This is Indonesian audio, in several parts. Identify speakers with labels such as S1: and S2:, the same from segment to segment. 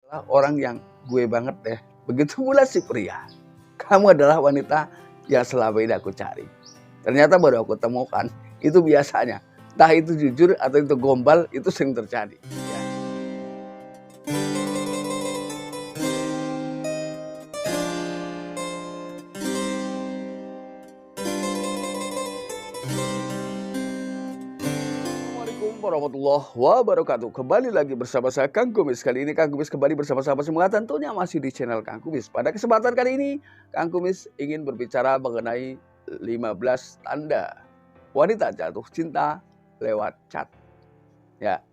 S1: orang yang gue banget deh. Begitu pula si pria. Kamu adalah wanita yang selama ini aku cari. Ternyata baru aku temukan. Itu biasanya. Entah itu jujur atau itu gombal, itu sering terjadi. Ya. Assalamualaikum warahmatullahi wabarakatuh. Kembali lagi bersama saya Kang Kumis. Kali ini Kang Kumis kembali bersama sahabat semua, tentunya masih di channel Kang Kumis. Pada kesempatan kali ini Kang Kumis ingin berbicara mengenai 15 tanda wanita jatuh cinta lewat chat. Ya.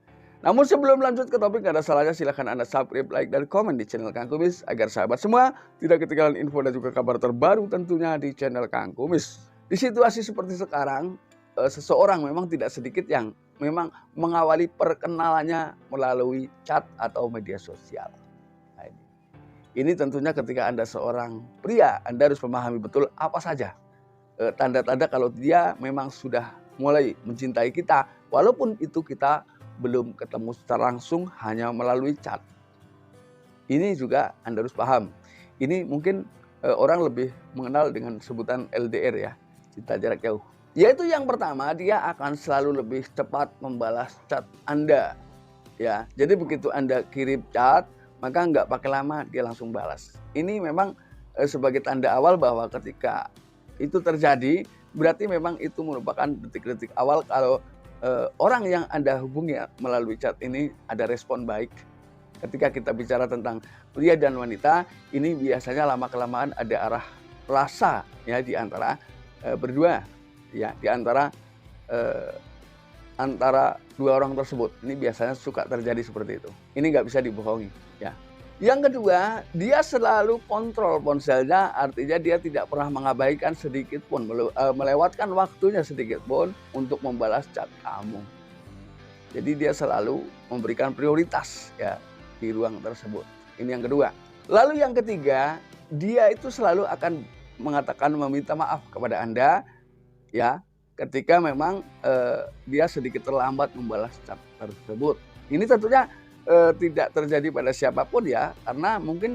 S1: Namun sebelum lanjut ke topik, gak ada salahnya silahkan Anda subscribe, like, dan komen di channel Kang Kumis agar sahabat semua tidak ketinggalan info dan juga kabar terbaru tentunya di channel Kang Kumis. Di situasi seperti sekarang, seseorang memang tidak sedikit yang memang mengawali perkenalannya melalui chat atau media sosial. Nah, ini tentunya ketika Anda seorang pria, Anda harus memahami betul apa saja tanda-tanda kalau dia memang sudah mulai mencintai kita, walaupun itu kita belum ketemu secara langsung, hanya melalui chat. Ini juga Anda harus paham. Ini mungkin orang lebih mengenal dengan sebutan LDR ya, cinta jarak jauh. Yaitu yang pertama, dia akan selalu lebih cepat membalas chat Anda. Ya, jadi begitu Anda kirim chat, maka nggak pakai lama dia langsung balas. Ini memang sebagai tanda awal bahwa ketika itu terjadi, berarti memang itu merupakan detik-detik awal kalau orang yang Anda hubungi melalui chat ini ada respon baik. Ketika kita bicara tentang pria dan wanita, ini biasanya lama-kelamaan ada arah rasa ya di antara berdua, ya di antara dua orang tersebut. Ini biasanya suka terjadi seperti itu. Ini nggak bisa dibohongi, ya. Yang kedua, dia selalu kontrol ponselnya, artinya dia tidak pernah mengabaikan sedikit pun, melewatkan waktunya sedikit pun untuk membalas chat kamu. Jadi dia selalu memberikan prioritas ya di ruang tersebut. Ini yang kedua. Lalu yang ketiga, dia itu selalu akan mengatakan meminta maaf kepada Anda ya ketika memang dia sedikit terlambat membalas chat tersebut. Ini tentunya tidak terjadi pada siapapun ya, karena mungkin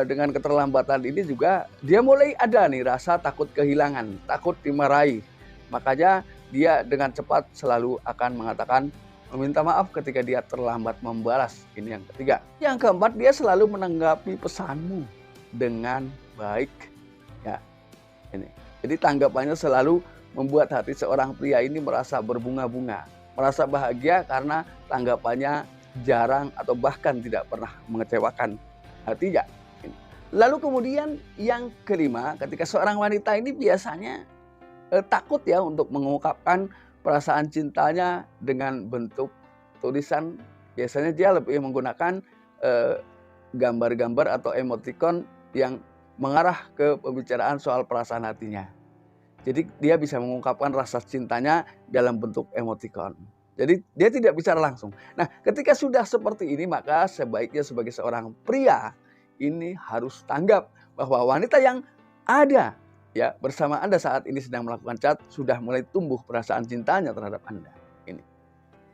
S1: dengan keterlambatan ini juga dia mulai ada nih rasa takut kehilangan, takut dimarahi. Makanya dia dengan cepat selalu akan mengatakan meminta maaf ketika dia terlambat membalas. Ini yang ketiga. Yang keempat, dia selalu menanggapi pesanmu dengan baik. Ya, ini. Jadi tanggapannya selalu membuat hati seorang pria ini merasa berbunga-bunga, merasa bahagia karena tanggapannya jarang atau bahkan tidak pernah mengecewakan hatinya. Lalu kemudian yang kelima, ketika seorang wanita ini biasanya takut ya untuk mengungkapkan perasaan cintanya dengan bentuk tulisan. Biasanya dia lebih menggunakan gambar-gambar atau emoticon yang mengarah ke pembicaraan soal perasaan hatinya. Jadi dia bisa mengungkapkan rasa cintanya dalam bentuk emoticon. Jadi dia tidak bicara langsung. Nah, ketika sudah seperti ini, maka sebaiknya sebagai seorang pria ini harus tanggap bahwa wanita yang ada ya bersama Anda saat ini sedang melakukan chat sudah mulai tumbuh perasaan cintanya terhadap Anda. Ini.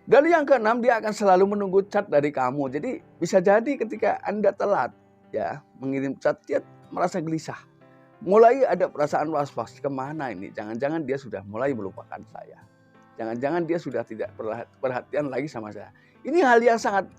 S1: Dan yang keenam, dia akan selalu menunggu chat dari kamu. Jadi bisa jadi ketika Anda telat ya mengirim chat, dia merasa gelisah. Mulai ada perasaan was-was, kemana ini? Jangan-jangan dia sudah mulai melupakan saya. Jangan-jangan dia sudah tidak perhatian lagi sama saya. Ini hal yang sangat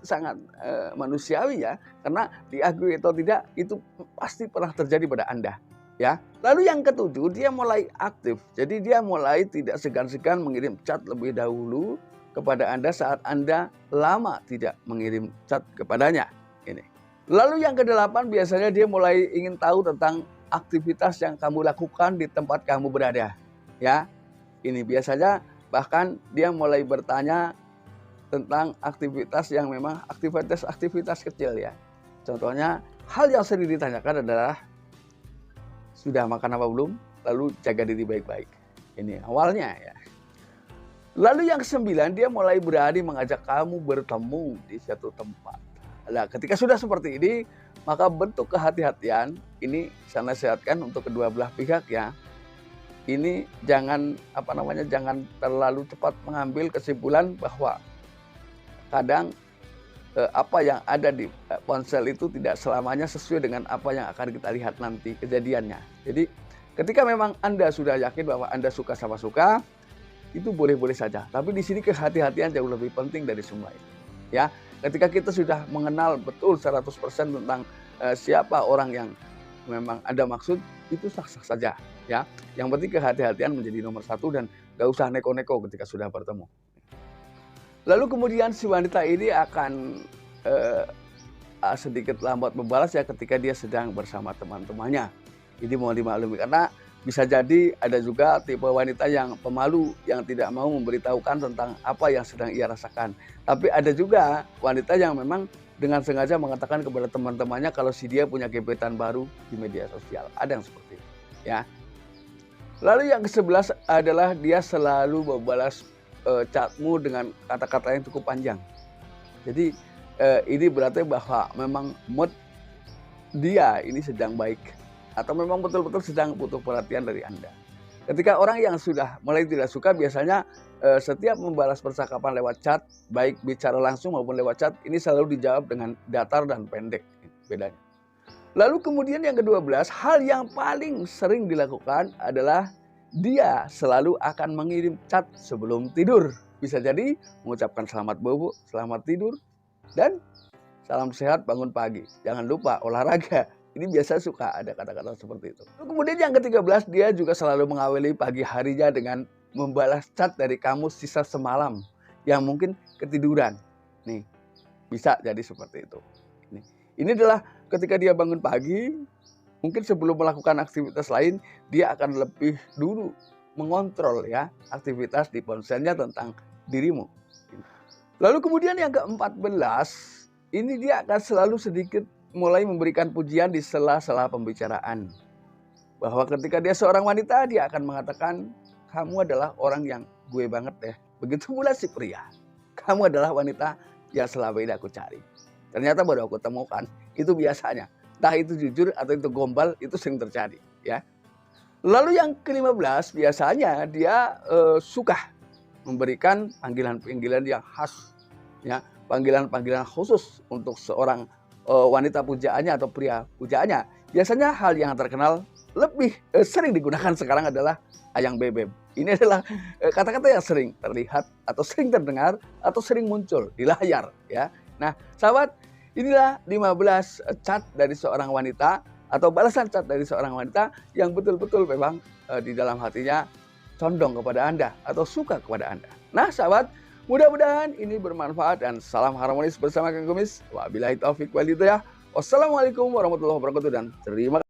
S1: manusiawi ya, karena diakui atau tidak itu pasti pernah terjadi pada Anda. Ya. Lalu yang ketujuh, dia mulai aktif. Jadi dia mulai tidak segan-segan mengirim chat lebih dahulu kepada Anda saat Anda lama tidak mengirim chat kepadanya. Ini. Lalu yang kedelapan, biasanya dia mulai ingin tahu tentang aktivitas yang kamu lakukan di tempat kamu berada. Ya. Ini biasanya bahkan dia mulai bertanya tentang aktivitas yang memang aktivitas kecil ya. Contohnya, hal yang sering ditanyakan adalah sudah makan apa belum? Lalu jaga diri baik-baik. Ini awalnya ya. Lalu yang kesembilan, dia mulai berani mengajak kamu bertemu di suatu tempat. Nah, ketika sudah seperti ini, maka bentuk kehati-hatian ini saya nasihatkan untuk kedua belah pihak ya. Ini jangan jangan terlalu cepat mengambil kesimpulan bahwa kadang apa yang ada di ponsel itu tidak selamanya sesuai dengan apa yang akan kita lihat nanti kejadiannya. Jadi ketika memang Anda sudah yakin bahwa Anda suka sama suka, itu boleh-boleh saja. Tapi di sini kehati-hatian jauh lebih penting dari semua itu. Ya, ketika kita sudah mengenal betul 100% tentang siapa orang yang memang Anda maksud, itu sah-sah saja. Ya, yang penting kehati-hatian menjadi nomor satu dan gak usah neko-neko ketika sudah bertemu. Lalu kemudian si wanita ini akan sedikit lambat membalas ya ketika dia sedang bersama teman-temannya. Jadi mohon dimaklumi karena bisa jadi ada juga tipe wanita yang pemalu yang tidak mau memberitahukan tentang apa yang sedang ia rasakan. Tapi ada juga wanita yang memang dengan sengaja mengatakan kepada teman-temannya kalau si dia punya gebetan baru di media sosial. Ada yang seperti itu, ya. Lalu yang ke-11 adalah dia selalu membalas chatmu dengan kata-kata yang cukup panjang. Jadi ini berarti bahwa memang mood dia ini sedang baik atau memang betul-betul sedang butuh perhatian dari Anda. Ketika orang yang sudah mulai tidak suka biasanya setiap membalas percakapan lewat chat, baik bicara langsung maupun lewat chat, ini selalu dijawab dengan datar dan pendek bedanya. Lalu kemudian yang ke-12, hal yang paling sering dilakukan adalah dia selalu akan mengirim chat sebelum tidur. Bisa jadi mengucapkan selamat bobo, selamat tidur, dan salam sehat bangun pagi. Jangan lupa olahraga. Ini biasa suka ada kata-kata seperti itu. Lalu kemudian yang ke-13, dia juga selalu mengawali pagi harinya dengan membalas chat dari kamu sisa semalam yang mungkin ketiduran. Nih, bisa jadi seperti itu. Ini adalah ketika dia bangun pagi, mungkin sebelum melakukan aktivitas lain, dia akan lebih dulu mengontrol ya aktivitas di ponselnya tentang dirimu. Lalu kemudian yang ke-14, ini dia akan selalu sedikit mulai memberikan pujian di sela-sela pembicaraan. Bahwa ketika dia seorang wanita, dia akan mengatakan, kamu adalah orang yang gue banget deh. Begitu pula si pria. Kamu adalah wanita yang selama ini aku cari. Ternyata baru aku temukan, itu biasanya. Entah itu jujur atau itu gombal, itu sering terjadi. Ya. Lalu yang ke-15, biasanya dia suka memberikan panggilan-panggilan yang khas. Ya, panggilan-panggilan khusus untuk seorang wanita pujaannya atau pria pujaannya. Biasanya hal yang terkenal lebih sering digunakan sekarang adalah ayang bebek. Ini adalah kata-kata yang sering terlihat atau sering terdengar atau sering muncul di layar. Ya. Nah, sahabat, inilah 15 chat dari seorang wanita atau balasan chat dari seorang wanita yang betul-betul memang di dalam hatinya condong kepada Anda atau suka kepada Anda. Nah, sahabat, mudah-mudahan ini bermanfaat dan salam harmonis bersama Kang Kumis. Wabillahi taufik wal hidayah. Wassalamualaikum warahmatullahi wabarakatuh dan terima kasih.